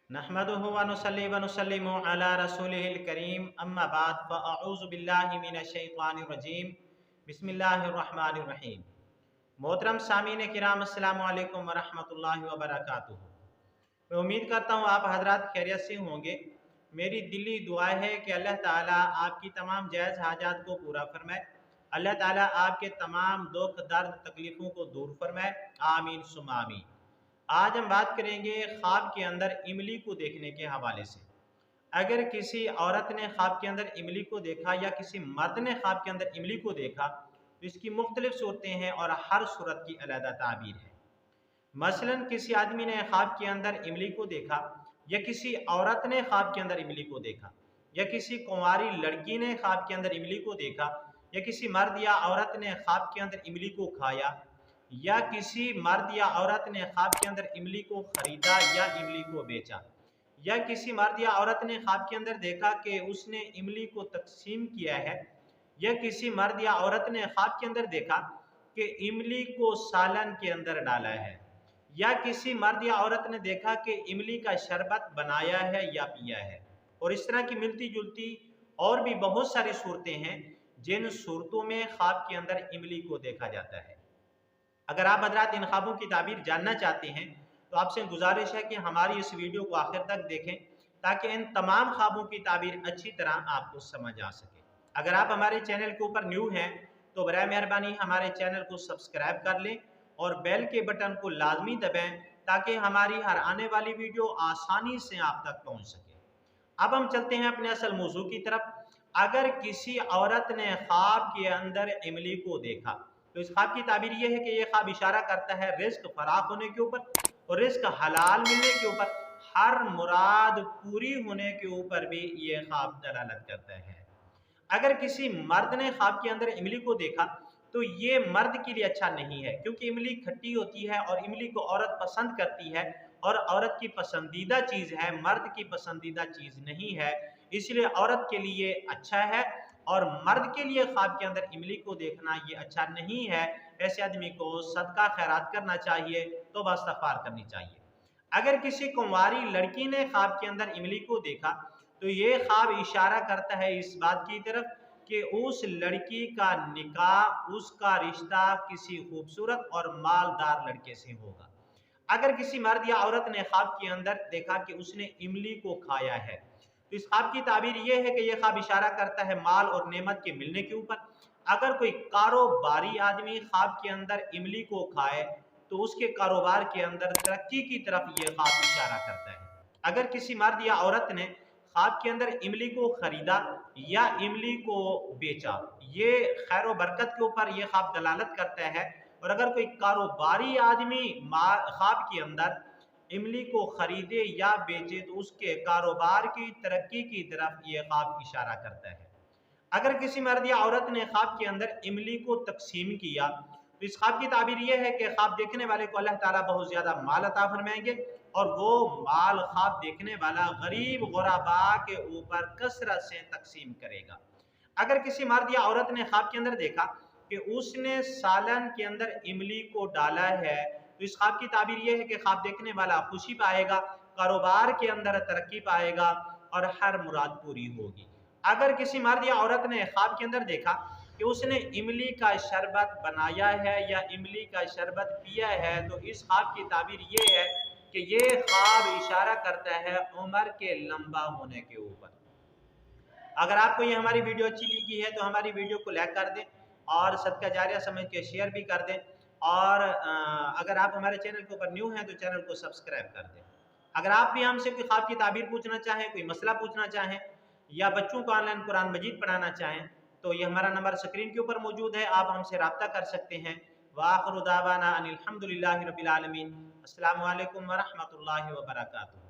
नहमदुहु व नुसल्ली व नुसल्लिमु अला रसूलिहिल करीम अम्मा बाद फ़अऊज़ु बिल्लाहि मिनश शैतानिर रजीम बिस्मिल्लाहिर रहमानिर रहीम। मोहतरम सामीन किराम अस्सलामु अलैकुम व रहमतुल्लाहि व बरकातुहू। मैं उम्मीद करता हूँ आप हजरात खैरियत से होंगे। मेरी दिली दुआ है कि अल्लाह ताला आपकी तमाम जायज़ हाजात को पूरा फरमाए। अल्लाह ताला आपके तमाम दुख दर्द तकलीफ़ों को दूर फरमाए। आमीन सुम आमीन। आज हम बात करेंगे ख्वाब के अंदर इमली को देखने के हवाले से। अगर किसी औरत ने ख्वाब के अंदर इमली को देखा या किसी मर्द ने ख्वाब के अंदर इमली को देखा तो इसकी मुख्तलिफ सूरतें हैं और हर सूरत की अलग ताबीर है। मसलन किसी आदमी ने ख्वाब के अंदर इमली को देखा या किसी औरत ने ख्वाब के अंदर इमली को देखा या किसी कुंवारी लड़की ने ख्वाब के अंदर इमली को देखा या किसी मर्द या औरत ने ख्वाब के अंदर इमली को खाया या किसी मर्द या औरत ने ख्वाब के अंदर इमली को खरीदा या इमली को बेचा या किसी मर्द या औरत ने ख्वाब के अंदर देखा कि उसने इमली को तकसीम किया है या किसी मर्द या औरत ने ख्वाब के अंदर देखा कि इमली को सालन के अंदर डाला है या किसी मर्द या औरत ने देखा कि इमली का शरबत बनाया है या पिया है। और इस तरह की मिलती जुलती और भी बहुत सारी सूरतें हैं जिन सूरतों में ख्वाब के अंदर इमली को देखा जाता है। अगर आप हजरात इन ख्वाबों की ताबीर जानना चाहते हैं तो आपसे गुजारिश है कि हमारी इस वीडियो को आखिर तक देखें ताकि इन तमाम ख्वाबों की ताबीर अच्छी तरह आपको समझ आ सके। अगर आप हमारे चैनल के ऊपर न्यू हैं तो बराए मेहरबानी हमारे चैनल को सब्सक्राइब कर लें और बेल के बटन को लाजमी दबाएं ताकि हमारी हर आने वाली वीडियो आसानी से आप तक पहुंच सके। अब हम चलते हैं अपने असल मौजू की तरफ। अगर किसी औरत ने ख्वाब के अंदर इमली को देखा तो इस ख्वाब की ताबीर यह है कि यह ख्वाब इशारा करता है रिस्क फराख होने के ऊपर और रिस्क हलाल मिलने के ऊपर, हर मुराद पूरी होने के ऊपर भी यह ख्वाब दलालत करता है। अगर किसी मर्द ने ख्वाब के अंदर इमली को देखा तो ये मर्द के लिए अच्छा नहीं है क्योंकि इमली खट्टी होती है और इमली को औरत पसंद करती है और औरत की पसंदीदा चीज़ है, मर्द की पसंदीदा चीज़ नहीं है। इसलिए औरत के लिए अच्छा है और मर्द के लिए ख्वाब के अंदर इमली को देखना ये अच्छा नहीं है। ऐसे आदमी को सदका खैरात करना चाहिए, तौबा इस्तगफार करनी चाहिए। अगर किसी कुंवारी लड़की ने ख्वाब के अंदर इमली को देखा तो ये ख्वाब इशारा करता है इस बात की तरफ कि उस लड़की का निकाह, उसका रिश्ता किसी खूबसूरत और मालदार लड़के से होगा। अगर किसी मर्द या औरत ने ख्वाब के अंदर देखा कि उसने इमली को खाया है तो इस ख्वाब की ताबीर यह है कि यह ख्वाब इशारा करता है माल और नेमत के मिलने के ऊपर। अगर कोई कारोबारी आदमी ख्वाब के अंदर इमली को खाए तो उसके कारोबार के अंदर तरक्की की तरफ यह ख्वाब इशारा करता है। अगर किसी मर्द या औरत ने ख्वाब के अंदर इमली को खरीदा या इमली को बेचा, ये खैर बरकत के ऊपर यह ख्वाब दलालत करता है। और अगर कोई कारोबारी आदमी ख्वाब के अंदर इमली को खरीदे या बेचे तो उसके कारोबार की तरक्की की तरफ यह ख्वाब इशारा करता है। अगर किसी मर्द या औरत ने ख्वाब के अंदर इमली को तकसीम किया तो इस ख्वाब की ताबीर यह है कि ख्वाब देखने वाले को अल्लाह ताला बहुत ज्यादा माल अता फरमाएंगे और वो माल ख्वाब देखने वाला गरीब गुरबा के ऊपर कसरत से तकसीम करेगा। अगर किसी मर्द या औरत ने ख्वाब के अंदर देखा कि उसने सालन के अंदर इमली को डाला है तो इस ख्वाब की ताबीर यह है कि ख्वाब देखने वाला खुशी पाएगा, कारोबार के अंदर तरक्की पाएगा और हर मुराद पूरी होगी। अगर किसी मर्द या औरत ने ख्वाब के अंदर देखा कि उसने इमली का शरबत बनाया है या इमली का शरबत पिया है तो इस ख्वाब की ताबीर ये है कि ये ख्वाब इशारा करता है उम्र के लंबा होने के ऊपर। अगर आपको ये हमारी वीडियो अच्छी लगी है तो हमारी वीडियो को लाइक कर दें और सदका जारिया समझ के शेयर भी कर दें और अगर आप हमारे चैनल के ऊपर न्यू हैं तो चैनल को सब्सक्राइब कर दें। अगर आप भी हमसे कोई ख्वाब की ताबीर पूछना चाहें, कोई मसला पूछना चाहें या बच्चों को ऑनलाइन कुरान मजीद पढ़ाना चाहें तो ये हमारा नंबर स्क्रीन के ऊपर मौजूद है, आप हमसे रब्ता कर सकते हैं। वाखिरु दावाना अनिल हम्दुलिल्लाहि रब्बिल आलमीन। अस्सलामु अलैकुम व रहमतुल्लाहि व बरकातुहू।